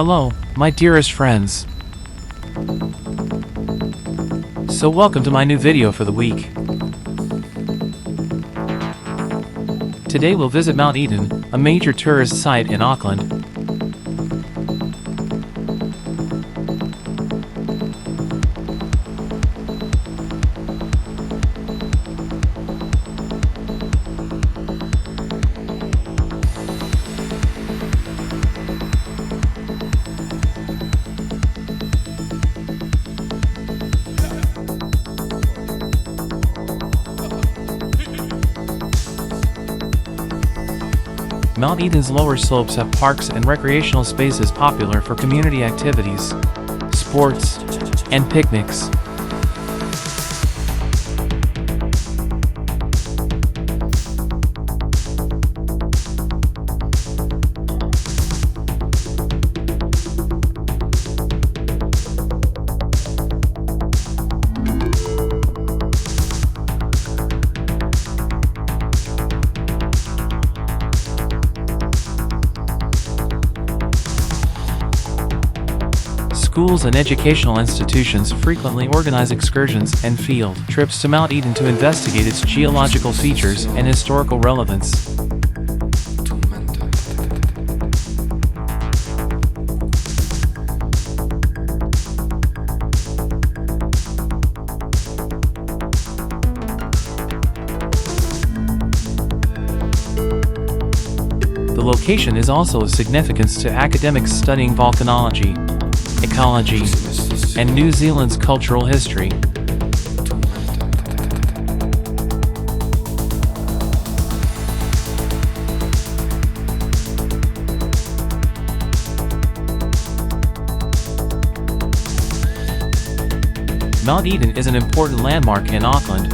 Hello, my dearest friends. So welcome to my new video for the week. Today we'll visit Mount Eden, a major tourist site in Auckland. Mount Eden's lower slopes have parks and recreational spaces popular for community activities, sports, and picnics. Schools and educational institutions frequently organize excursions and field trips to Mount Eden to investigate its geological features and historical relevance. The location is also of significance to academics studying volcanology, ecology, and New Zealand's cultural history. Mount Eden is an important landmark in Auckland,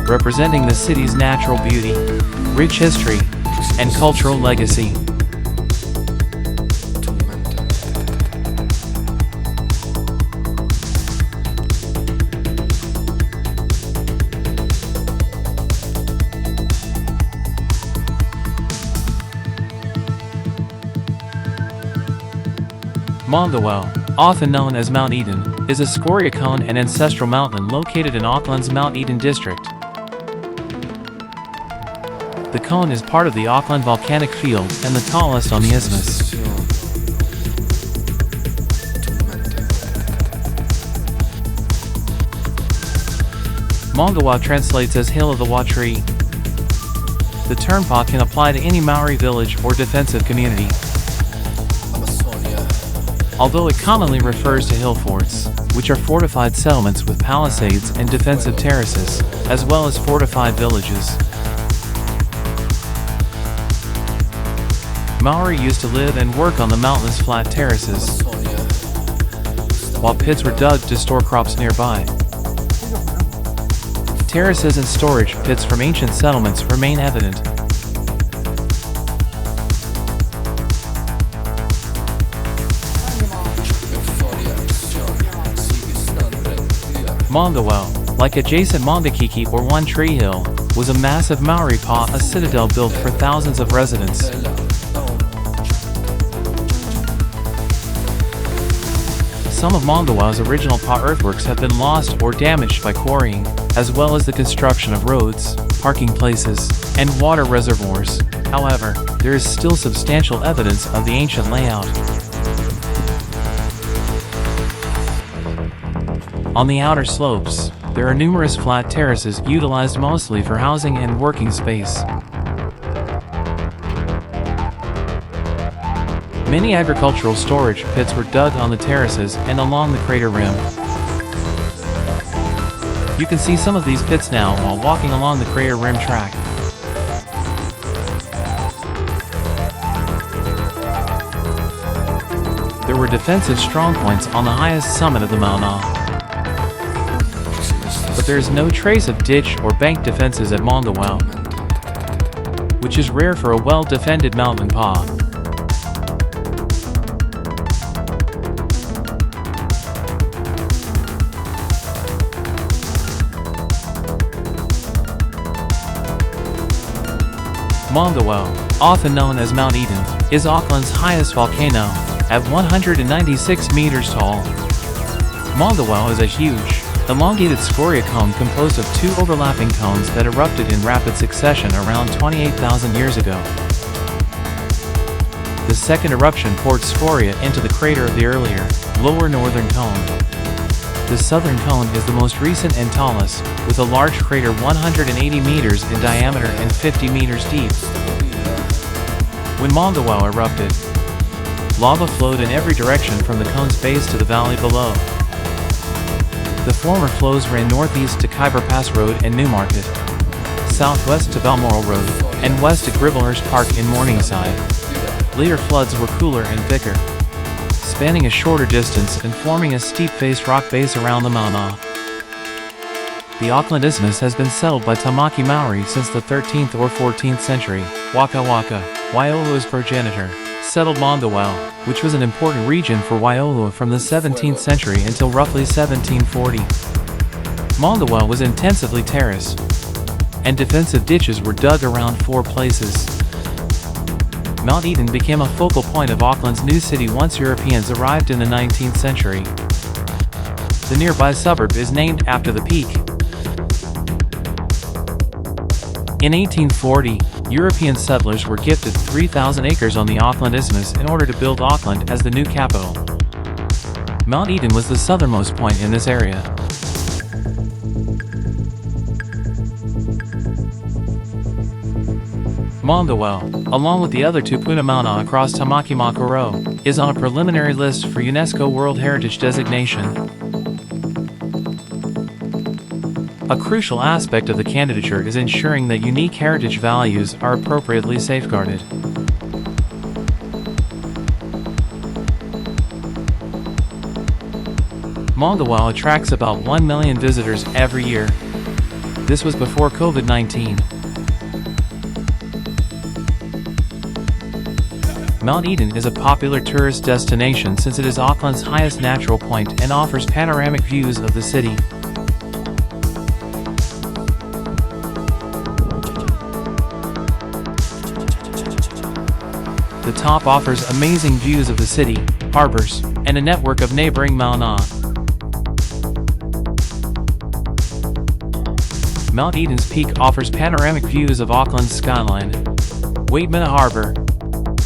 representing the city's natural beauty, rich history, and cultural legacy. Maungawhau, often known as Mount Eden, is a scoria cone and ancestral mountain located in Auckland's Mount Eden district. The cone is part of the Auckland volcanic field and the tallest on the isthmus. Maungawhau translates as Hill of the Wa-tree. The term "pa" can apply to any Maori village or defensive community, although it commonly refers to hill forts, which are fortified settlements with palisades and defensive terraces, as well as fortified villages. Maori used to live and work on the mountain's flat terraces, while pits were dug to store crops nearby. Terraces and storage pits from ancient settlements remain evident. Maungawhau, like adjacent Maungakiki or One Tree Hill, was a massive Maori pa, a citadel built for thousands of residents. Some of Maungawhau's original pa earthworks have been lost or damaged by quarrying, as well as the construction of roads, parking places, and water reservoirs. However, there is still substantial evidence of the ancient layout. On the outer slopes, there are numerous flat terraces utilized mostly for housing and working space. Many agricultural storage pits were dug on the terraces and along the crater rim. You can see some of these pits now while walking along the crater rim track. There were defensive strongpoints on the highest summit of the Mauna, but there is no trace of ditch or bank defenses at Maungawhau, which is rare for a well-defended mountain pa. Maungawhau, often known as Mount Eden, is Auckland's highest volcano, at 196 meters tall. Maungawhau is a huge, elongated scoria cone composed of two overlapping cones that erupted in rapid succession around 28,000 years ago. The second eruption poured scoria into the crater of the earlier, lower northern cone. The southern cone is the most recent and tallest, with a large crater 180 meters in diameter and 50 meters deep. When Maungawhau erupted, lava flowed in every direction from the cone's base to the valley below. The former flows ran northeast to Khyber Pass Road and Newmarket, southwest to Balmoral Road, and west to Gribblehurst Park in Morningside. Later floods were cooler and thicker, spanning a shorter distance and forming a steep-faced rock base around the Maungawhau. The Auckland Isthmus has been settled by Tamaki Maori since the 13th or 14th century. Waka Waka, Waiolua's progenitor, settled Maungawhau, which was an important region for Waiolua from the 17th century until roughly 1740. Maungawhau was intensively terraced, and defensive ditches were dug around 4 places. Mount Eden became a focal point of Auckland's new city once Europeans arrived in the 19th century. The nearby suburb is named after the peak. In 1840, European settlers were gifted 3,000 acres on the Auckland Isthmus in order to build Auckland as the new capital. Mount Eden was the southernmost point in this area. Maungawhau, along with the other two puna mauna across Tamaki Makaurau, is on a preliminary list for UNESCO World Heritage designation. A crucial aspect of the candidature is ensuring that unique heritage values are appropriately safeguarded. Maungawhau attracts about 1 million visitors every year. This was before COVID-19. Mount Eden is a popular tourist destination since it is Auckland's highest natural point and offers panoramic views of the city. The top offers amazing views of the city, harbors, and a network of neighboring mauna. Mount Eden's peak offers panoramic views of Auckland's skyline, Waitemata Harbor,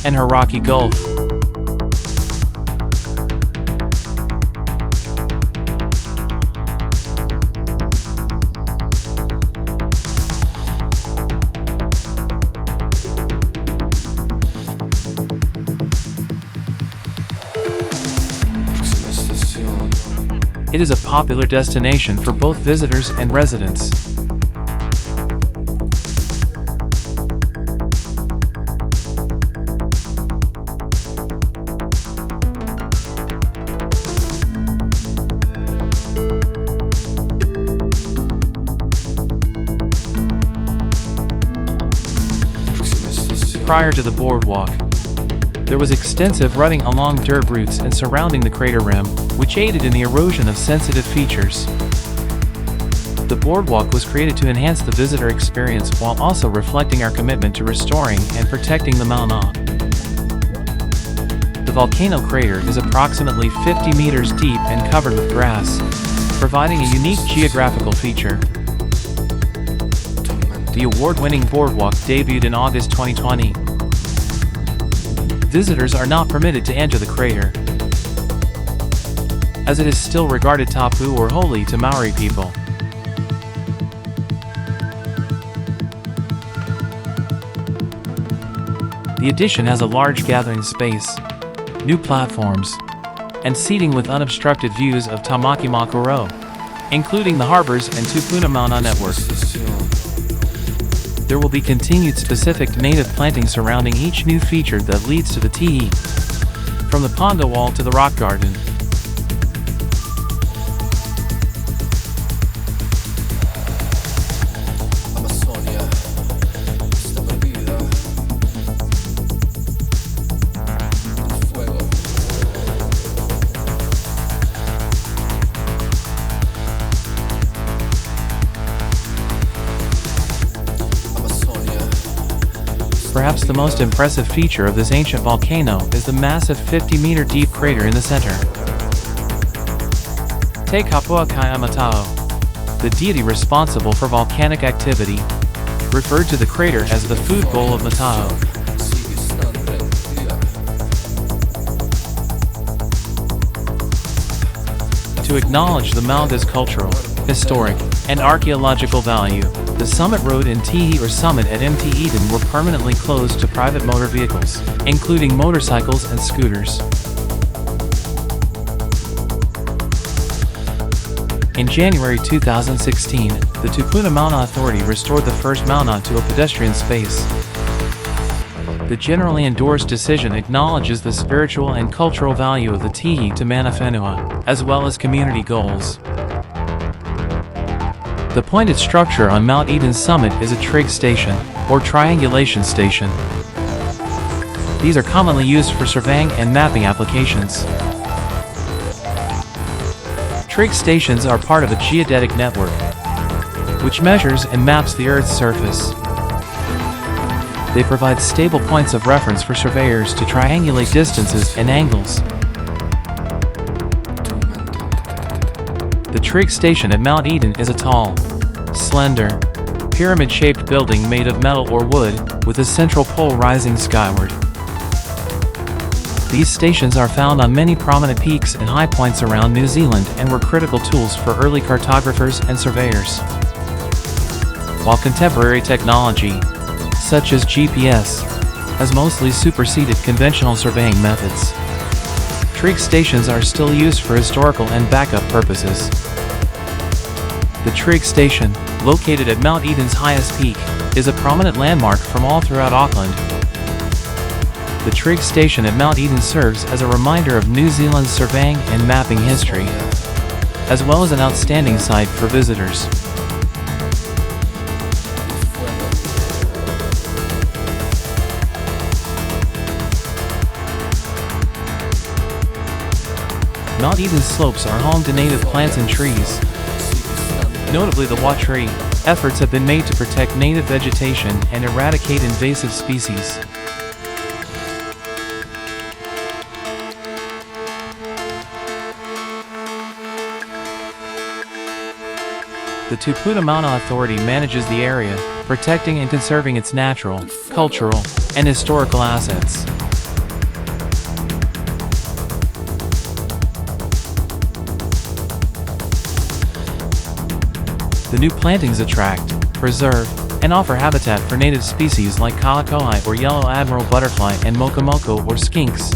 and Hauraki Gulf. It is a popular destination for both visitors and residents. Prior to the boardwalk, there was extensive rutting along dirt routes and surrounding the crater rim, which aided in the erosion of sensitive features. The boardwalk was created to enhance the visitor experience while also reflecting our commitment to restoring and protecting the mauna. The volcano crater is approximately 50 meters deep and covered with grass, providing a unique geographical feature. The award-winning boardwalk debuted in August 2020. Visitors are not permitted to enter the crater, as it is still regarded tapu or holy to Maori people. The addition has a large gathering space, new platforms, and seating with unobstructed views of Tamaki Makaurau, including the harbors and Tupuna Mauna network. There will be continued specific native planting surrounding each new feature that leads to the Tihi, from the Ponda Wall to the Rock Garden. Perhaps the most impressive feature of this ancient volcano is the massive 50-meter deep crater in the center. Te Kapua Kai Amatao, the deity responsible for volcanic activity, referred to the crater as the food bowl of Matao. To acknowledge the mountain's cultural, historic, and archaeological value, the Summit Road and Tihi or Summit at Mt Eden were permanently closed to private motor vehicles, including motorcycles and scooters. In January 2016, the Tupuna Mauna Authority restored the first Mauna to a pedestrian space. The generally endorsed decision acknowledges the spiritual and cultural value of the Tihi to Mana Whenua, as well as community goals. The pointed structure on Mount Eden's summit is a trig station, or triangulation station. These are commonly used for surveying and mapping applications. Trig stations are part of a geodetic network, which measures and maps the Earth's surface. They provide stable points of reference for surveyors to triangulate distances and angles. The trig station at Mount Eden is a tall, slender, pyramid-shaped building made of metal or wood, with a central pole rising skyward. These stations are found on many prominent peaks and high points around New Zealand and were critical tools for early cartographers and surveyors. While contemporary technology, such as GPS, has mostly superseded conventional surveying methods, trig stations are still used for historical and backup purposes. The trig station, located at Mount Eden's highest peak, is a prominent landmark from all throughout Auckland. The trig station at Mount Eden serves as a reminder of New Zealand's surveying and mapping history, as well as an outstanding site for visitors. Mount Eden's slopes are home to native plants and trees. Notably the Wa tree, efforts have been made to protect native vegetation and eradicate invasive species. The Tupuna Mauna Authority manages the area, protecting and conserving its natural, cultural, and historical assets. The new plantings attract, preserve, and offer habitat for native species like kalakoi or yellow admiral butterfly and mokomoko or skinks.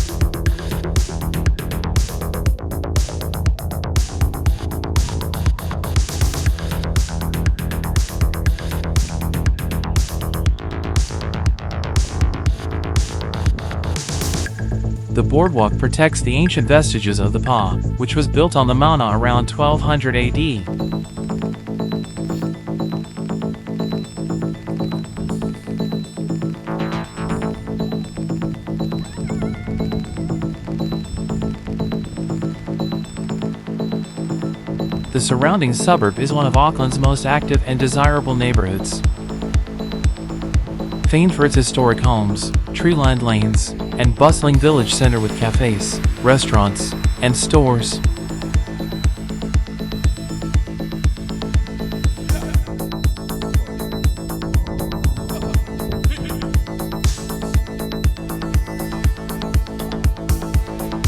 The boardwalk protects the ancient vestiges of the pa, which was built on the Mauna around 1200 AD. The surrounding suburb is one of Auckland's most active and desirable neighborhoods. Famed for its historic homes, tree-lined lanes, and bustling village center with cafes, restaurants, and stores.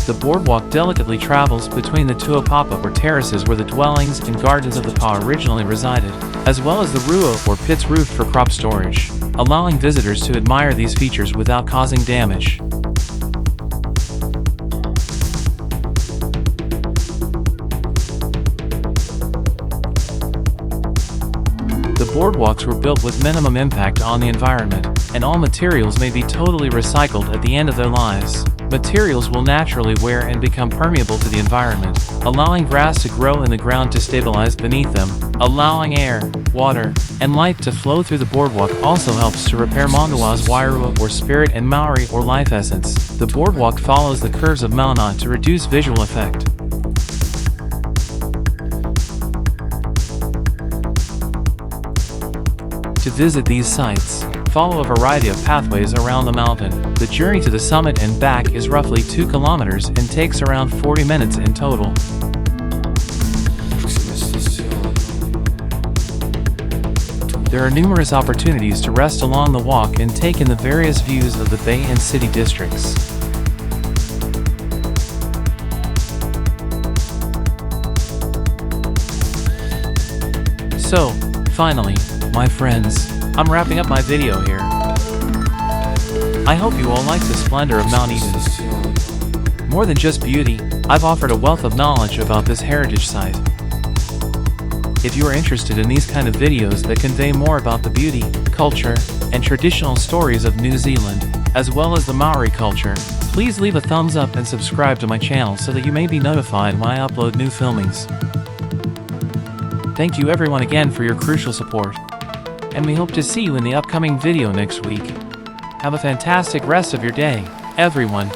The boardwalk delicately travels between the tuapapa or terraces where the dwellings and gardens of the pa originally resided, as well as the rua or pits roofed for crop storage, allowing visitors to admire these features without causing damage. The boardwalks were built with minimum impact on the environment, and all materials may be totally recycled at the end of their lives. Materials will naturally wear and become permeable to the environment, allowing grass to grow in the ground to stabilize beneath them. Allowing air, water, and light to flow through the boardwalk also helps to repair Maungawhau's wairua or spirit and Maori or life essence. The boardwalk follows the curves of Mauna to reduce visual effect. To visit these sites, follow a variety of pathways around the mountain. The journey to the summit and back is roughly 2 kilometers and takes around 40 minutes in total. There are numerous opportunities to rest along the walk and take in the various views of the bay and city districts. So, finally, my friends, I'm wrapping up my video here. I hope you all like the splendor of Mount Eden. More than just beauty, I've offered a wealth of knowledge about this heritage site. If you are interested in these kind of videos that convey more about the beauty, culture, and traditional stories of New Zealand, as well as the Maori culture, please leave a thumbs up and subscribe to my channel so that you may be notified when I upload new filmings. Thank you everyone again for your crucial support, and we hope to see you in the upcoming video next week. Have a fantastic rest of your day, everyone.